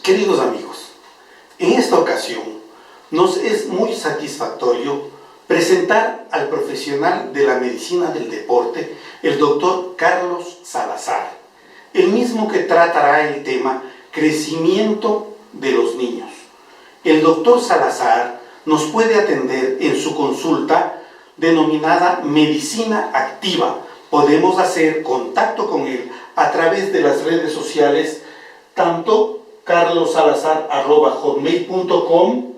Queridos amigos, en esta ocasión nos es muy satisfactorio presentar al profesional de la medicina del deporte, el doctor Carlos Salazar, el mismo que tratará el tema crecimiento de los niños. El doctor Salazar nos puede atender en su consulta denominada medicina activa. Podemos hacer contacto con él a través de las redes sociales, tanto carlosalazar@hotmail.com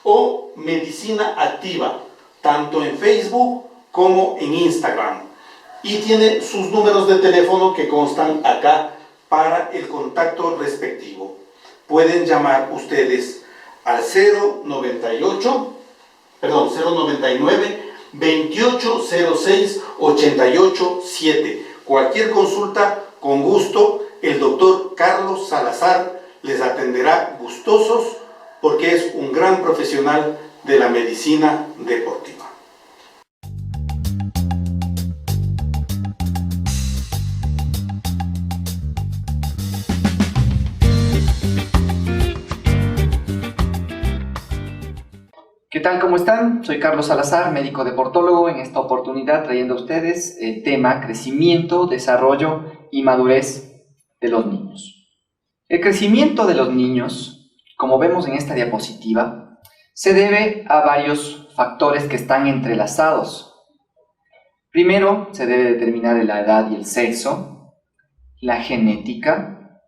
o medicina activa, tanto en Facebook como en Instagram. Y tiene sus números de teléfono que constan acá para el contacto respectivo. Pueden llamar ustedes al 099 2806 887. Cualquier consulta, con gusto, el doctor Carlos Salazar les atenderá gustosos porque es un gran profesional de la medicina deportiva. ¿Qué tal? ¿Cómo están? Soy Carlos Salazar, médico deportólogo, en esta oportunidad trayendo a ustedes el tema crecimiento, desarrollo y madurez de los niños. El crecimiento de los niños, como vemos en esta diapositiva, se debe a varios factores que están entrelazados. Primero, se debe determinar la edad y el sexo, la genética,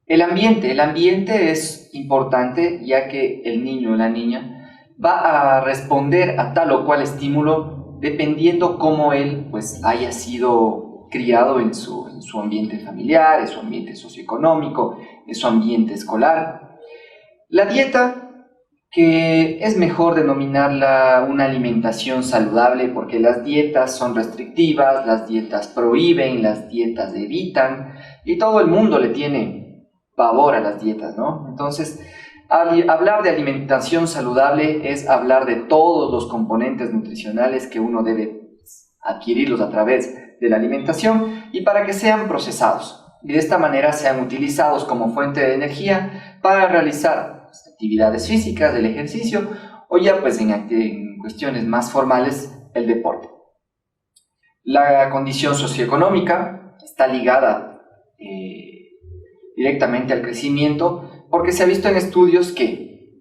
el ambiente. El ambiente es importante ya que el niño o la niña va a responder a tal o cual estímulo dependiendo cómo él haya sido criado en su ambiente familiar, en su ambiente socioeconómico, en su ambiente escolar. La dieta, que es mejor denominarla una alimentación saludable porque las dietas son restrictivas, las dietas prohíben, las dietas evitan y todo el mundo le tiene pavor a las dietas, ¿no? Entonces, hablar de alimentación saludable es hablar de todos los componentes nutricionales que uno debe adquirirlos a través de la alimentación y para que sean procesados y de esta manera sean utilizados como fuente de energía para realizar actividades físicas, el ejercicio o ya en cuestiones más formales el deporte. La condición socioeconómica está ligada directamente al crecimiento porque se ha visto en estudios que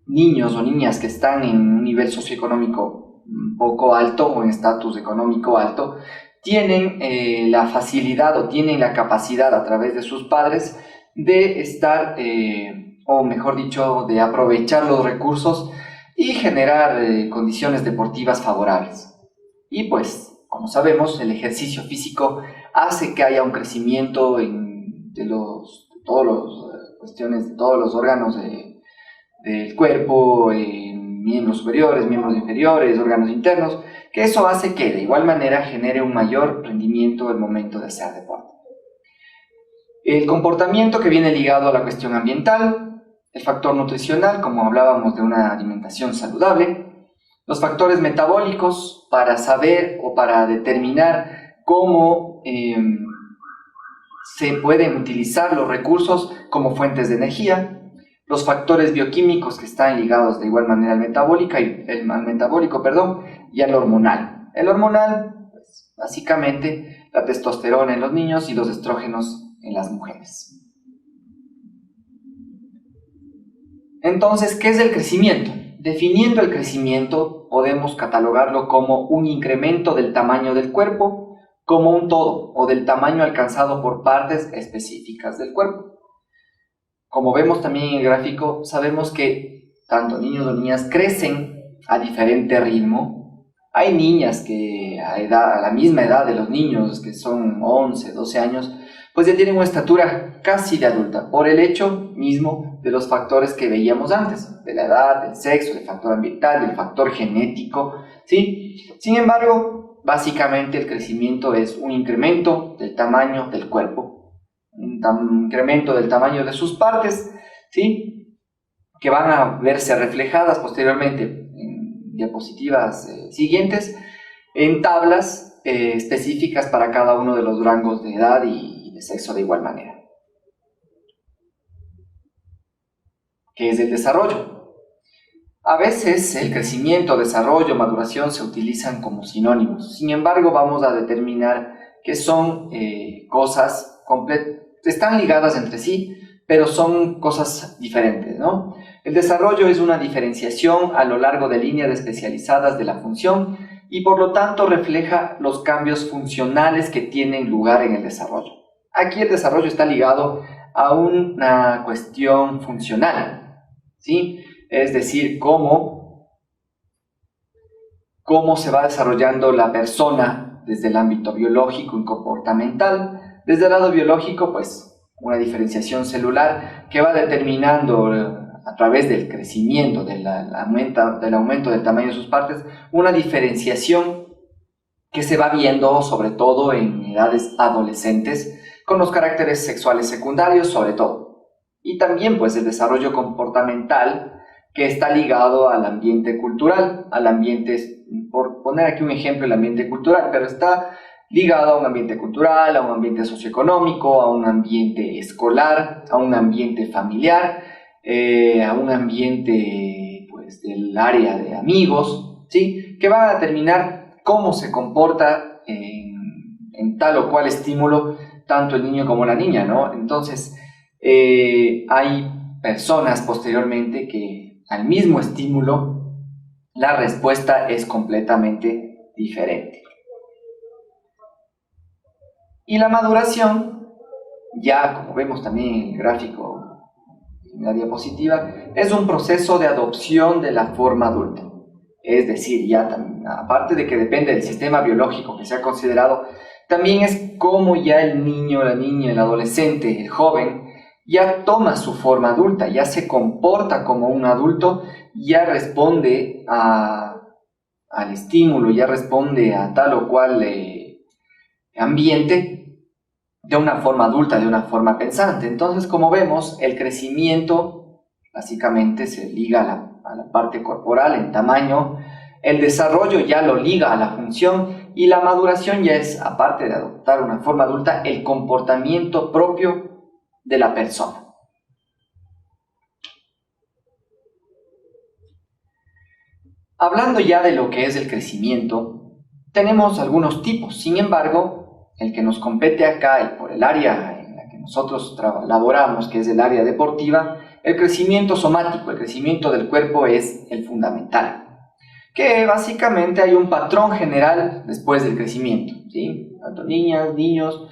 niños o niñas que están en un nivel socioeconómico un poco alto o en estatus económico alto tienen la facilidad o tienen la capacidad a través de sus padres de estar, o mejor dicho, de aprovechar los recursos y generar condiciones deportivas favorables. Y como sabemos, el ejercicio físico hace que haya un crecimiento de todos los órganos del cuerpo, miembros superiores, miembros inferiores, órganos internos, que eso hace que de igual manera genere un mayor rendimiento al momento de hacer deporte. El comportamiento que viene ligado a la cuestión ambiental, el factor nutricional, como hablábamos de una alimentación saludable, los factores metabólicos para saber o para determinar cómo se pueden utilizar los recursos como fuentes de energía, los factores bioquímicos que están ligados de igual manera al metabólico y al hormonal. El hormonal, básicamente la testosterona en los niños y los estrógenos en las mujeres. Entonces, ¿qué es el crecimiento? Definiendo el crecimiento, podemos catalogarlo como un incremento del tamaño del cuerpo como un todo o del tamaño alcanzado por partes específicas del cuerpo. Como vemos también en el gráfico, sabemos que tanto niños o niñas crecen a diferente ritmo. Hay niñas que a la misma edad de los niños, que son 11, 12 años, ya tienen una estatura casi de adulta, por el hecho mismo de los factores que veíamos antes, de la edad, del sexo, del factor ambiental, del factor genético, ¿sí? Sin embargo, básicamente el crecimiento es un incremento del tamaño del cuerpo, un incremento del tamaño de sus partes, ¿sí? Que van a verse reflejadas posteriormente en diapositivas siguientes, en tablas específicas para cada uno de los rangos de edad y de sexo de igual manera. ¿Qué es el desarrollo? A veces el crecimiento, desarrollo, maduración se utilizan como sinónimos. Sin embargo, vamos a determinar que son cosas están ligadas entre sí, pero son cosas diferentes, ¿no? El desarrollo es una diferenciación a lo largo de líneas especializadas de la función y por lo tanto refleja los cambios funcionales que tienen lugar en el desarrollo. Aquí el desarrollo está ligado a una cuestión funcional, ¿sí? Es decir, cómo se va desarrollando la persona desde el ámbito biológico y comportamental. Desde el lado biológico, pues, una diferenciación celular que va determinando a través del crecimiento, del aumento del tamaño de sus partes, una diferenciación que se va viendo sobre todo en edades adolescentes, con los caracteres sexuales secundarios sobre todo. Y también pues el desarrollo comportamental que está ligado al ambiente cultural, al ambiente, por poner aquí un ejemplo, el ambiente cultural, pero está ligado a un ambiente cultural, a un ambiente socioeconómico, a un ambiente escolar, a un ambiente familiar, a un ambiente pues, del área de amigos, ¿sí? Que va a determinar cómo se comporta en tal o cual estímulo tanto el niño como la niña, ¿no? Entonces, hay personas posteriormente que al mismo estímulo la respuesta es completamente diferente. Y la maduración, ya como vemos también en el gráfico, en la diapositiva, es un proceso de adopción de la forma adulta. Es decir, ya también, aparte de que depende del sistema biológico que se ha considerado, también es como ya el niño, la niña, el adolescente, el joven, ya toma su forma adulta, ya se comporta como un adulto, ya responde al estímulo, ya responde a tal o cual ambiente de una forma adulta, de una forma pensante. Entonces, como vemos, el crecimiento básicamente se liga a la parte corporal en tamaño, el desarrollo ya lo liga a la función y la maduración ya es, aparte de adoptar una forma adulta, el comportamiento propio de la persona. Hablando ya de lo que es el crecimiento, tenemos algunos tipos. Sin embargo, el que nos compete acá y por el área en la que nosotros laboramos, que es el área deportiva, el crecimiento somático, el crecimiento del cuerpo es el fundamental. Que básicamente hay un patrón general después del crecimiento, ¿sí? Tanto niñas, niños,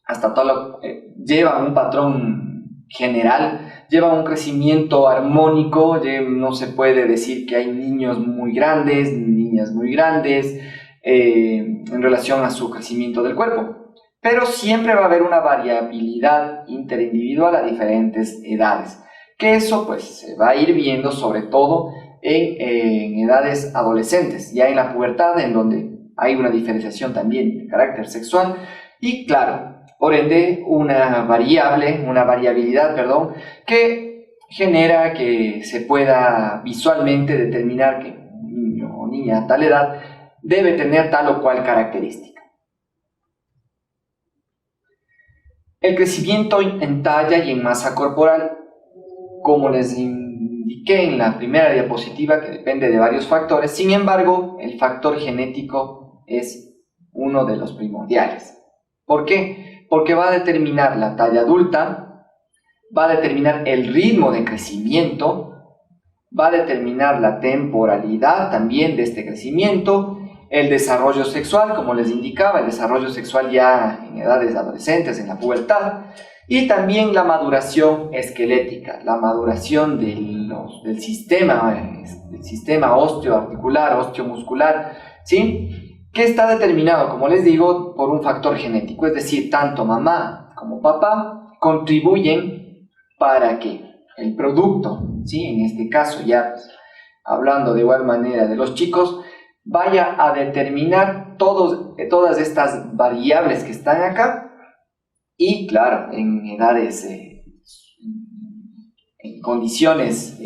hasta todo llevan un patrón general, llevan un crecimiento armónico, no se puede decir que hay niños muy grandes, niñas muy grandes, en relación a su crecimiento del cuerpo, pero siempre va a haber una variabilidad interindividual a diferentes edades, que eso pues se va a ir viendo sobre todo en edades adolescentes, ya en la pubertad, en donde hay una diferenciación también de carácter sexual y claro, por ende una variabilidad, que genera que se pueda visualmente determinar que un niño o niña a tal edad debe tener tal o cual característica. El crecimiento en talla y en masa corporal, como les indiqué en la primera diapositiva, que depende de varios factores. Sin embargo, el factor genético es uno de los primordiales. ¿Por qué? Porque va a determinar la talla adulta, va a determinar el ritmo de crecimiento, va a determinar la temporalidad también de este crecimiento, el desarrollo sexual, como les indicaba, el desarrollo sexual ya en edades adolescentes, en la pubertad, y también la maduración esquelética, la maduración del sistema osteoarticular, osteomuscular, ¿sí? Que está determinado, como les digo, por un factor genético, es decir, tanto mamá como papá contribuyen para que el producto, ¿sí? En este caso ya hablando de igual manera de los chicos, vaya a determinar todas estas variables que están acá. Y claro, en edades, en condiciones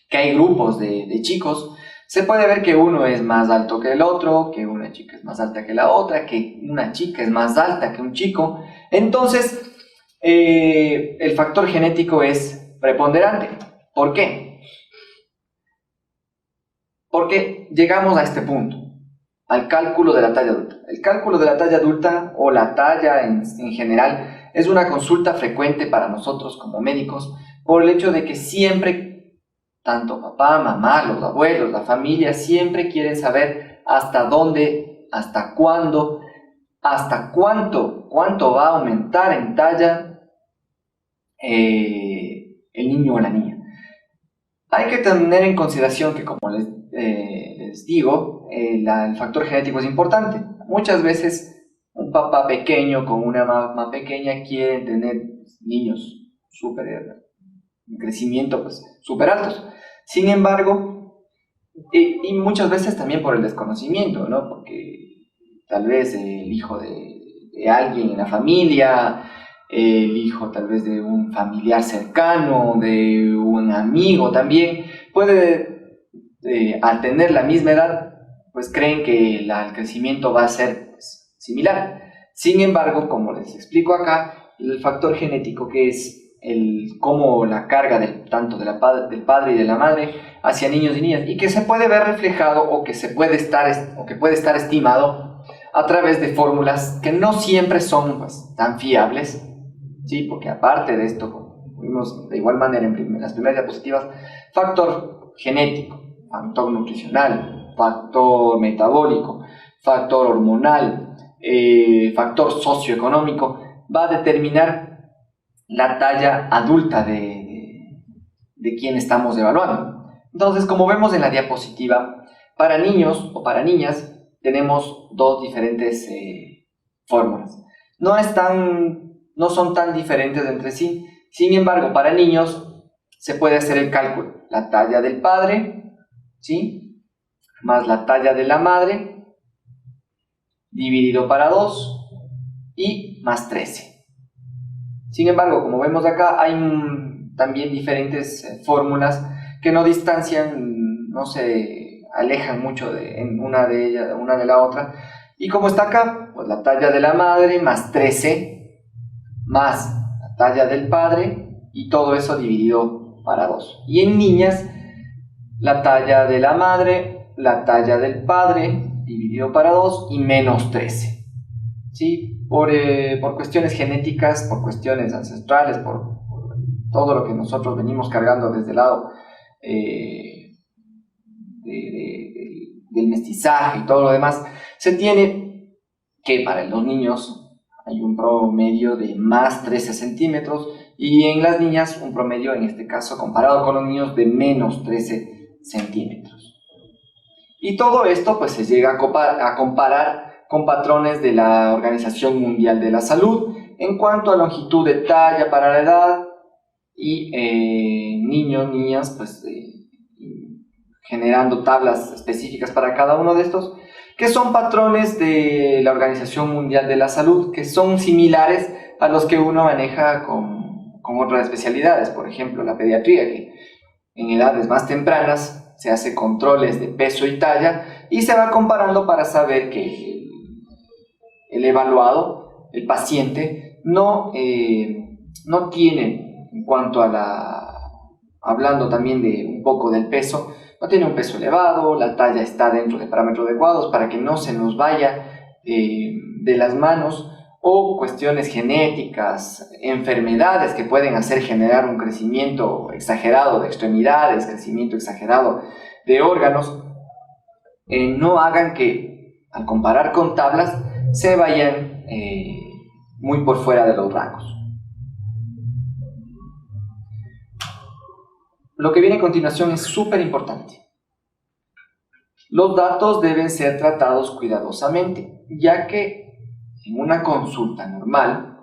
que hay grupos de chicos, se puede ver que uno es más alto que el otro, que una chica es más alta que la otra, que una chica es más alta que un chico. Entonces, el factor genético es preponderante. ¿Por qué? Porque llegamos a este punto, al cálculo de la talla adulta. El cálculo de la talla adulta o la talla en general es una consulta frecuente para nosotros como médicos por el hecho de que siempre, tanto papá, mamá, los abuelos, la familia, siempre quieren saber hasta dónde, hasta cuándo, hasta cuánto va a aumentar en talla el niño o la niña. Hay que tener en consideración que, como les digo, el factor genético es importante. Muchas veces un papá pequeño con una mamá pequeña quieren tener niños en crecimiento pues, súper altos. Sin embargo, y muchas veces también por el desconocimiento, ¿no? Porque tal vez el hijo de alguien en la familia, el hijo tal vez de un familiar cercano, de un amigo también, puede, al tener la misma edad, pues creen que el crecimiento va a ser pues, similar. Sin embargo, como les explico acá, el factor genético, que es cómo la carga tanto del padre y de la madre hacia niños y niñas, y que se puede ver reflejado o que puede estar estimado a través de fórmulas que no siempre son pues, tan fiables, ¿sí? Porque aparte de esto, como vimos de igual manera en las primeras diapositivas, factor genético, factor nutricional, factor metabólico, factor hormonal, factor socioeconómico, va a determinar la talla adulta de quien estamos evaluando. Entonces, como vemos en la diapositiva, para niños o para niñas tenemos dos diferentes fórmulas. No son tan diferentes entre sí. Sin embargo, para niños se puede hacer el cálculo. La talla del padre, ¿sí? Más la talla de la madre, dividido para 2 y más 13. Sin embargo, como vemos acá, hay también diferentes fórmulas que no distancian, no se alejan mucho en una de la otra. Y como está acá, pues la talla de la madre más 13, más la talla del padre, y todo eso dividido para 2. Y en niñas, la talla de la madre, la talla del padre, dividido para 2 y menos 13. ¿Sí? Por cuestiones genéticas, por cuestiones ancestrales, por todo lo que nosotros venimos cargando desde el lado del mestizaje y todo lo demás, se tiene que para los niños hay un promedio de más 13 centímetros y en las niñas un promedio, en este caso comparado con los niños, de menos 13 centímetros. Y todo esto pues se llega a comparar con patrones de la Organización Mundial de la Salud en cuanto a longitud de talla para la edad y niños, niñas, pues generando tablas específicas para cada uno de estos, que son patrones de la Organización Mundial de la Salud, que son similares a los que uno maneja con otras especialidades, por ejemplo la pediatría, que en edades más tempranas se hace controles de peso y talla y se va comparando para saber que el evaluado, el paciente, no tiene, en cuanto a hablando también de un poco del peso, no tiene un peso elevado, la talla está dentro de parámetros adecuados para que no se nos vaya de las manos, o cuestiones genéticas, enfermedades que pueden hacer generar un crecimiento exagerado de extremidades, crecimiento exagerado de órganos, no hagan que, al comparar con tablas, se vayan muy por fuera de los rangos. Lo que viene a continuación es súper importante. Los datos deben ser tratados cuidadosamente, ya que en una consulta normal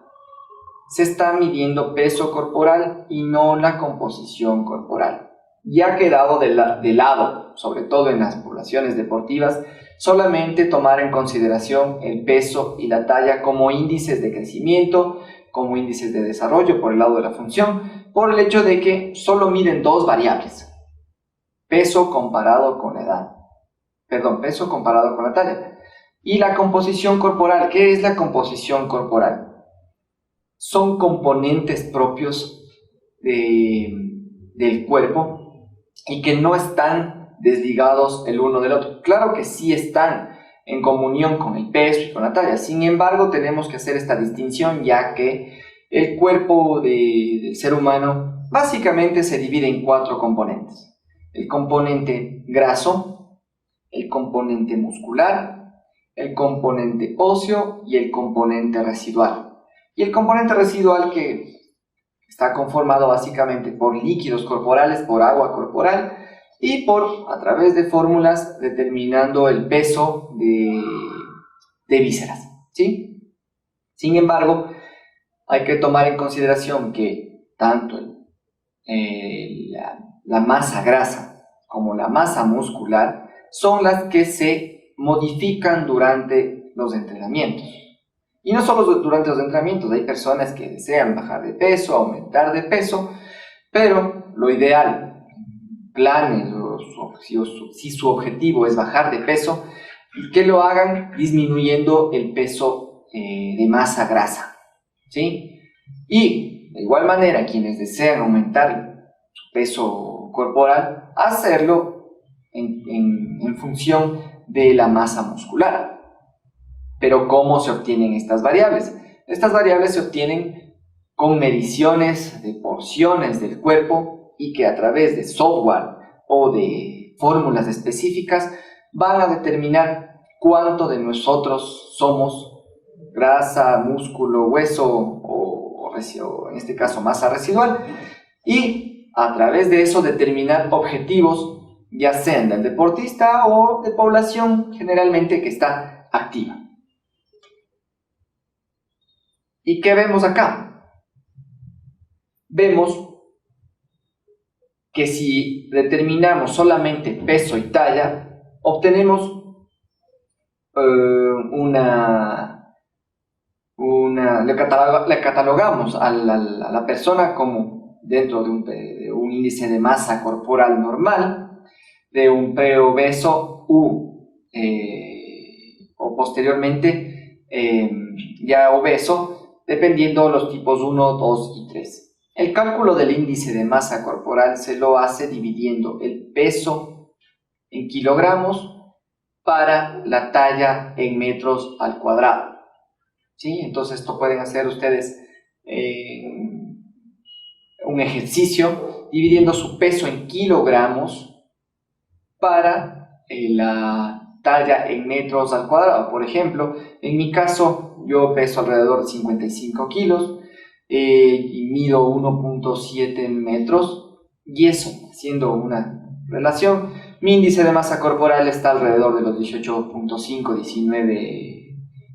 se está midiendo peso corporal y no la composición corporal. Ya ha quedado de lado, sobre todo en las poblaciones deportivas, solamente tomar en consideración el peso y la talla como índices de crecimiento, como índices de desarrollo por el lado de la función, por el hecho de que solo miden dos variables: peso comparado con la edad, peso comparado con la talla, y la composición corporal. ¿Qué es la composición corporal? son componentes propios del cuerpo y que no están desligados el uno del otro. Claro que sí están en comunión con el peso y con la talla. Sin embargo, tenemos que hacer esta distinción, ya que el cuerpo del ser humano básicamente se divide en 4 componentes. El componente graso, el componente muscular, el componente óseo y el componente residual. Y el componente residual, que está conformado básicamente por líquidos corporales, por agua corporal, y a través de fórmulas determinando el peso de vísceras, ¿sí? Sin embargo, hay que tomar en consideración que tanto la masa grasa como la masa muscular son las que se modifican durante los entrenamientos. Y no solo durante los entrenamientos, hay personas que desean bajar de peso, aumentar de peso, pero lo ideal, planes, si su objetivo es bajar de peso, que lo hagan disminuyendo el peso de masa grasa, ¿sí? Y de igual manera, quienes desean aumentar su peso corporal, hacerlo en función de la masa muscular. Pero ¿cómo se obtienen estas variables? Estas variables se obtienen con mediciones de porciones del cuerpo y que a través de software o de fórmulas específicas van a determinar cuánto de nosotros somos grasa, músculo, hueso o en este caso masa residual, y a través de eso determinar objetivos, ya sean del deportista o de población generalmente que está activa. ¿Y qué vemos acá? Vemos que si determinamos solamente peso y talla, obtenemos le catalogamos a la persona como dentro de un índice de masa corporal normal, de un preobeso o posteriormente ya obeso, dependiendo de los tipos 1, 2 y 3. El cálculo del índice de masa corporal se lo hace dividiendo el peso en kilogramos para la talla en metros al cuadrado, ¿sí? Entonces esto pueden hacer ustedes un ejercicio dividiendo su peso en kilogramos para la talla en metros al cuadrado. Por ejemplo, en mi caso yo peso alrededor de 55 kilos y mido 1.7 metros, y eso, haciendo una relación, mi índice de masa corporal está alrededor de los 18.5,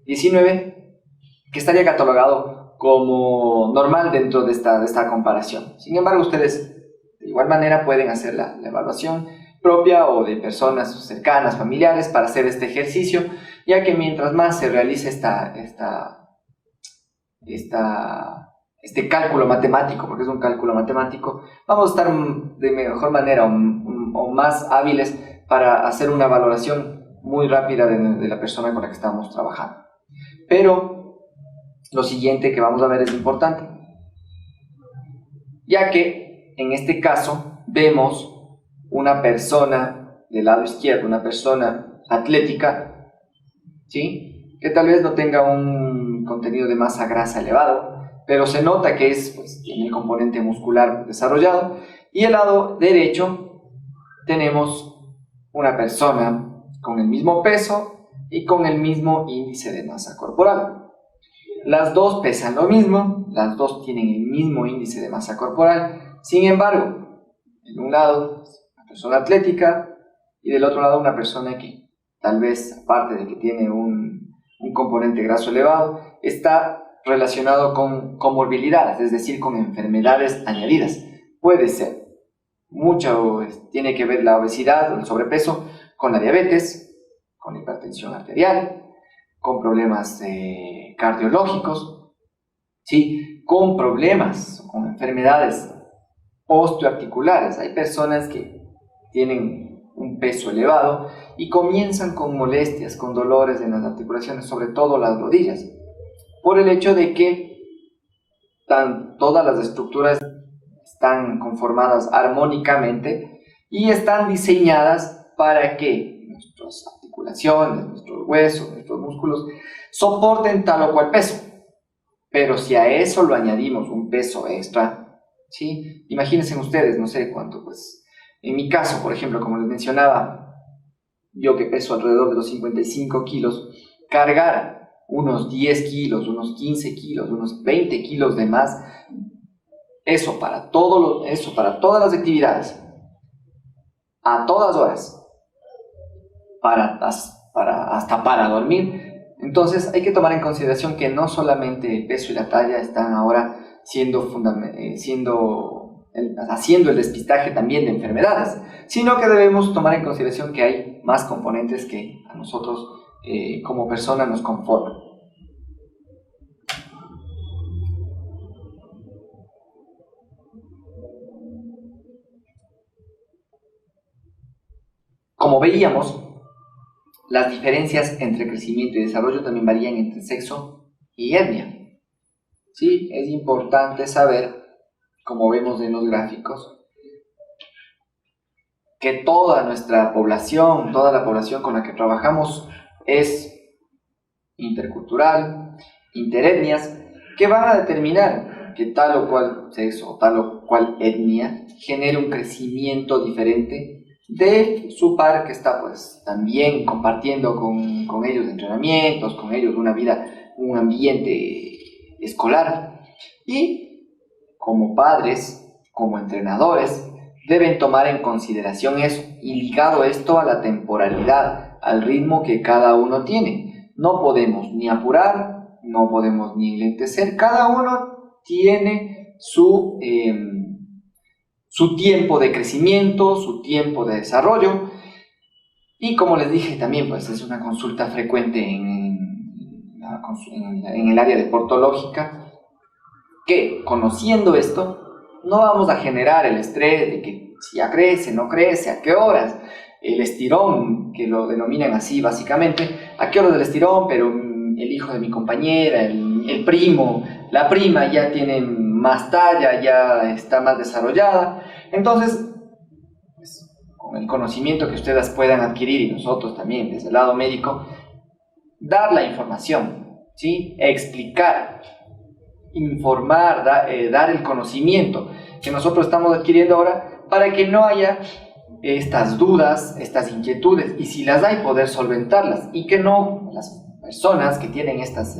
19, que estaría catalogado como normal dentro de esta comparación. Sin embargo, ustedes de igual manera pueden hacer la evaluación propia o de personas cercanas, familiares, para hacer este ejercicio, ya que mientras más se realice este cálculo matemático, porque es un cálculo matemático, vamos a estar de mejor manera o más hábiles para hacer una valoración muy rápida de la persona con la que estamos trabajando. Pero lo siguiente que vamos a ver es importante, ya que en este caso vemos una persona del lado izquierdo, una persona atlética, ¿sí?, que tal vez no tenga un contenido de masa grasa elevado, pero se nota que tiene el componente muscular desarrollado. Y el lado derecho tenemos una persona con el mismo peso y con el mismo índice de masa corporal. Las dos pesan lo mismo, las dos tienen el mismo índice de masa corporal. Sin embargo, en un lado una persona atlética y del otro lado una persona que tal vez, aparte de que tiene un componente graso elevado, está relacionado con comorbilidades, es decir, con enfermedades añadidas. Puede ser tiene que ver la obesidad o el sobrepeso con la diabetes, con hipertensión arterial, con problemas cardiológicos, ¿sí?, con problemas, con enfermedades osteoarticulares. Hay personas que tienen un peso elevado y comienzan con molestias, con dolores en las articulaciones, sobre todo las rodillas, por el hecho de que todas las estructuras están conformadas armónicamente y están diseñadas para que nuestras articulaciones, nuestros huesos, nuestros músculos soporten tal o cual peso. Pero si a eso lo añadimos un peso extra, ¿sí? Imagínense ustedes, no sé cuánto, pues, en mi caso, por ejemplo, como les mencionaba, yo que peso alrededor de los 55 kilos, cargar unos 10 kilos, unos 15 kilos, unos 20 kilos de más, eso para todas las actividades, a todas horas, hasta para dormir. Entonces hay que tomar en consideración que no solamente el peso y la talla están ahora haciendo el despistaje también de enfermedades, sino que debemos tomar en consideración que hay más componentes que a nosotros como personas nos conforman. Como veíamos, las diferencias entre crecimiento y desarrollo también varían entre sexo y etnia. Sí, es importante saber, como vemos en los gráficos, que toda nuestra población, toda la población con la que trabajamos es intercultural, interetnias, que van a determinar que tal o cual sexo o tal o cual etnia genere un crecimiento diferente de su par que está pues también compartiendo con ellos entrenamientos, con ellos una vida, un ambiente escolar. Y como padres, como entrenadores, deben tomar en consideración eso y ligado esto a la temporalidad, al ritmo que cada uno tiene. No podemos ni apurar, no podemos ni enlentecer, cada uno tiene su tiempo de crecimiento, su tiempo de desarrollo, y como les dije también, pues es una consulta frecuente en el área deportológica, que conociendo esto, no vamos a generar el estrés de que si ya crece, no crece, a qué horas, el estirón, que lo denominan así básicamente, a qué horas del estirón, pero el hijo de mi compañera, el primo, la prima ya tienen más talla, ya está más desarrollada. Entonces, pues, con el conocimiento que ustedes puedan adquirir y nosotros también desde el lado médico, dar la información, ¿sí? Explicar, informar, dar el conocimiento que nosotros estamos adquiriendo ahora para que no haya estas dudas, estas inquietudes, y si las hay, poder solventarlas, y que no las personas que tienen estas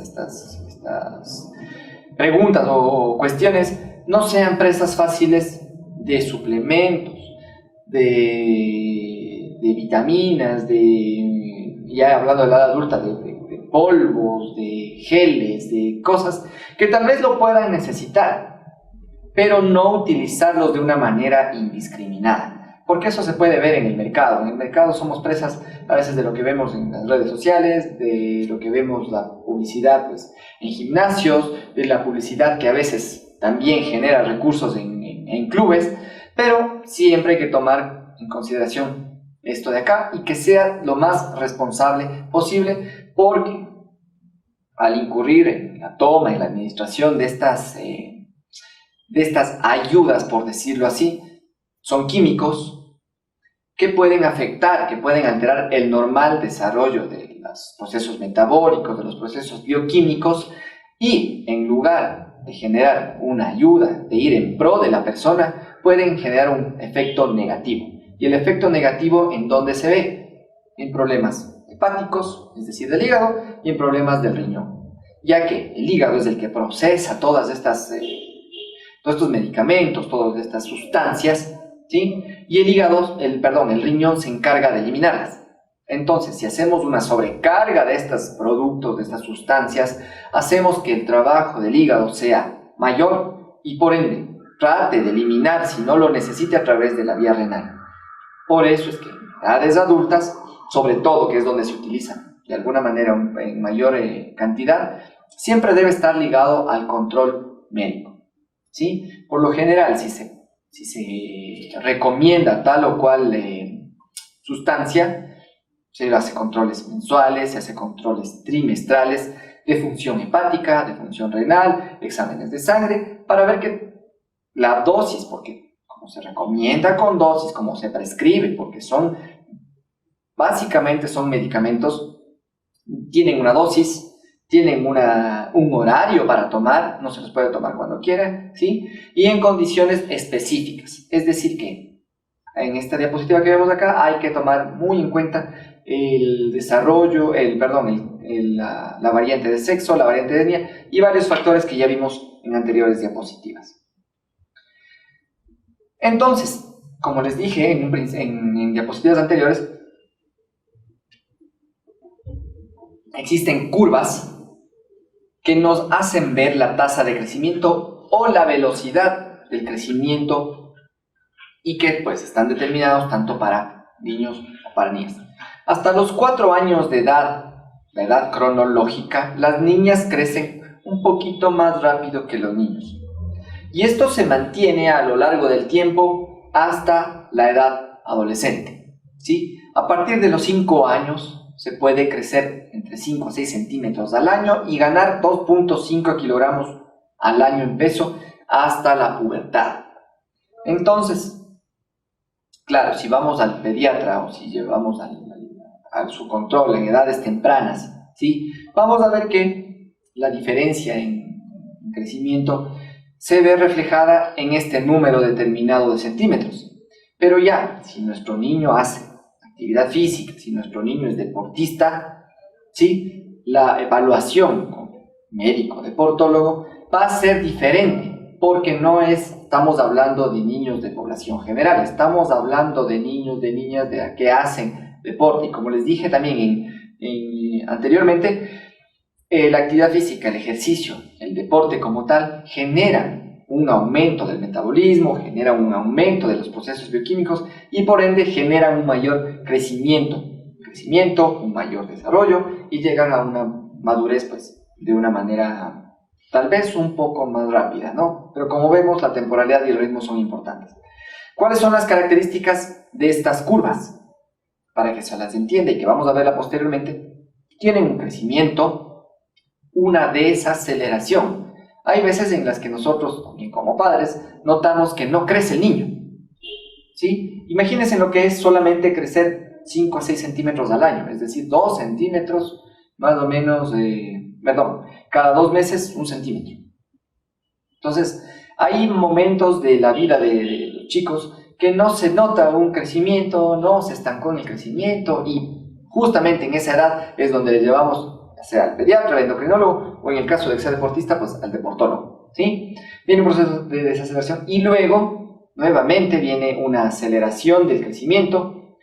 preguntas o cuestiones no sean presas fáciles de suplementos, de vitaminas, ya hablando de la edad adulta, de polvos, de geles, de cosas que tal vez lo puedan necesitar, pero no utilizarlos de una manera indiscriminada, porque eso se puede ver en el mercado. En el mercado somos presas a veces de lo que vemos en las redes sociales, de lo que vemos la publicidad pues, en gimnasios, de la publicidad que a veces también genera recursos en clubes, pero siempre hay que tomar en consideración esto de acá y que sea lo más responsable posible, porque al incurrir en la toma y la administración de estas ayudas, por decirlo así, son químicos que pueden afectar, que pueden alterar el normal desarrollo de los procesos metabólicos, de los procesos bioquímicos, y en lugar de generar una ayuda, de ir en pro de la persona, pueden generar un efecto negativo. Y el efecto negativo, ¿en dónde se ve? En problemas hepáticos, es decir, del hígado, y en problemas del riñón, ya que el hígado es el que procesa todos estos medicamentos, todas estas sustancias, ¿sí? Y el riñón se encarga de eliminarlas. Entonces, si hacemos una sobrecarga de estos productos, de estas sustancias, hacemos que el trabajo del hígado sea mayor y por ende trate de eliminar, si no lo necesite, a través de la vía renal. Por eso es que en edades adultas, sobre todo, que es donde se utilizan de alguna manera en mayor cantidad, siempre debe estar ligado al control médico, ¿sí? Por lo general, si se recomienda tal o cual sustancia, se hace controles mensuales, se hace controles trimestrales, de función hepática, de función renal, exámenes de sangre, para ver que la dosis, porque como se recomienda con dosis, como se prescribe, porque básicamente son medicamentos, tienen una dosis, tienen un horario para tomar, no se los puede tomar cuando quiera, ¿sí? Y en condiciones específicas. Es decir que en esta diapositiva que vemos acá hay que tomar muy en cuenta el desarrollo, la variante de sexo, la variante de etnia y varios factores que ya vimos en anteriores diapositivas. Entonces, como les dije en diapositivas anteriores, existen curvas que nos hacen ver la tasa de crecimiento o la velocidad del crecimiento y que pues están determinados tanto para niños o para niñas. Hasta los 4 años de edad, la edad cronológica, las niñas crecen un poquito más rápido que los niños. Y esto se mantiene a lo largo del tiempo hasta la edad adolescente, ¿sí? A partir de los 5 años se puede crecer entre 5 a 6 centímetros al año y ganar 2.5 kilogramos al año en peso hasta la pubertad. Entonces, claro, si vamos al pediatra o si llevamos a su control en edades tempranas, ¿sí? Vamos a ver que la diferencia en crecimiento se ve reflejada en este número determinado de centímetros. Pero ya, si nuestro niño hace actividad física, si nuestro niño es deportista, ¿sí? La evaluación con médico deportólogo va a ser diferente, porque no estamos hablando de niños de población general, estamos hablando de niños, de niñas que hacen deporte. Y como les dije también anteriormente, la actividad física, el ejercicio, el deporte como tal, genera un aumento del metabolismo, genera un aumento de los procesos bioquímicos y por ende genera un mayor crecimiento, un mayor desarrollo y llegan a una madurez pues de una manera tal vez un poco más rápida, ¿no? Pero como vemos, la temporalidad y el ritmo son importantes. ¿Cuáles son las características de estas curvas? Para que se las entienda y que vamos a verla posteriormente, tienen un crecimiento, una desaceleración. Hay veces en las que nosotros, también como padres, notamos que no crece el niño, ¿sí? Imagínense lo que es solamente crecer 5 a 6 centímetros al año, es decir, 2 centímetros, más o menos, cada 2 meses 1 centímetro. Entonces, hay momentos de la vida de los chicos que no se nota un crecimiento, no se estancó en el crecimiento y justamente en esa edad es donde le llevamos sea al pediatra, al endocrinólogo o en el caso de que sea deportista, pues al deportólogo, ¿sí? Viene un proceso de desaceleración y luego, nuevamente, viene una aceleración del crecimiento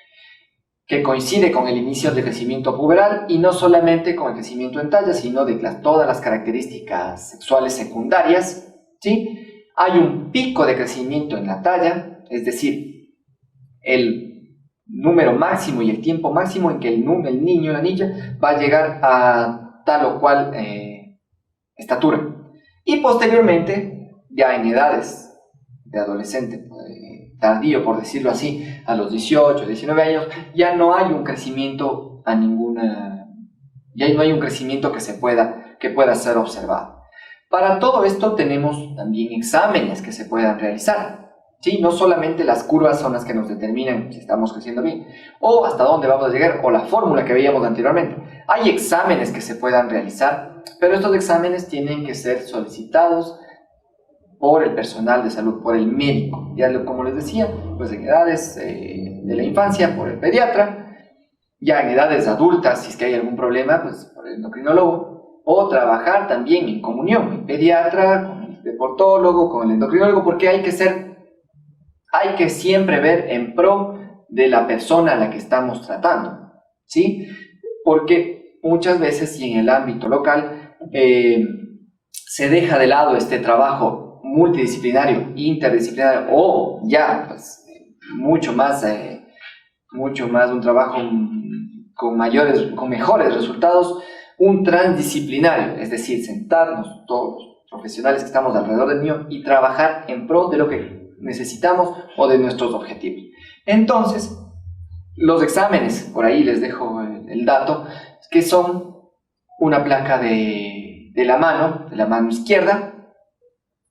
que coincide con el inicio del crecimiento puberal y no solamente con el crecimiento en talla, sino de todas las características sexuales secundarias, ¿sí? Hay un pico de crecimiento en la talla, es decir, el número máximo y el tiempo máximo en que el niño o la niña va a llegar a tal o cual estatura. Y posteriormente, ya en edades de adolescente tardío, por decirlo así, a los 18, 19 años, ya no hay un crecimiento ya no hay un crecimiento que pueda ser observado. Para todo esto tenemos también exámenes que se puedan realizar. ¿Sí? No solamente las curvas son las que nos determinan si estamos creciendo bien o hasta dónde vamos a llegar o la fórmula que veíamos anteriormente. Hay exámenes que se puedan realizar, pero estos exámenes tienen que ser solicitados por el personal de salud, por el médico. Ya como les decía, pues en edades de la infancia por el pediatra, ya en edades adultas, si es que hay algún problema, pues por el endocrinólogo, o trabajar también en comunión, el pediatra, con el deportólogo, con el endocrinólogo, porque hay que siempre ver en pro de la persona a la que estamos tratando, ¿sí? Porque muchas veces, y en el ámbito local, se deja de lado este trabajo multidisciplinario, interdisciplinario, o ya, pues, mucho más un trabajo con mejores resultados, un transdisciplinario, es decir, sentarnos todos los profesionales que estamos alrededor del niño y trabajar en pro de lo que necesitamos o de nuestros objetivos. Entonces, los exámenes, por ahí les dejo el dato, que son una placa de la mano izquierda,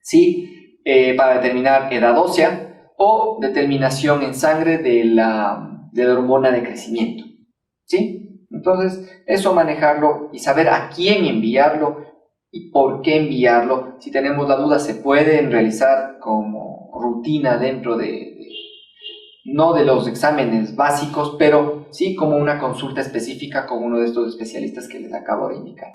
¿sí? Para determinar edad ósea o determinación en sangre de la hormona de crecimiento, ¿sí? Entonces, eso manejarlo y saber a quién enviarlo y por qué enviarlo. Si tenemos la duda, se pueden realizar como rutina dentro no de los exámenes básicos, pero sí como una consulta específica con uno de estos especialistas que les acabo de indicar.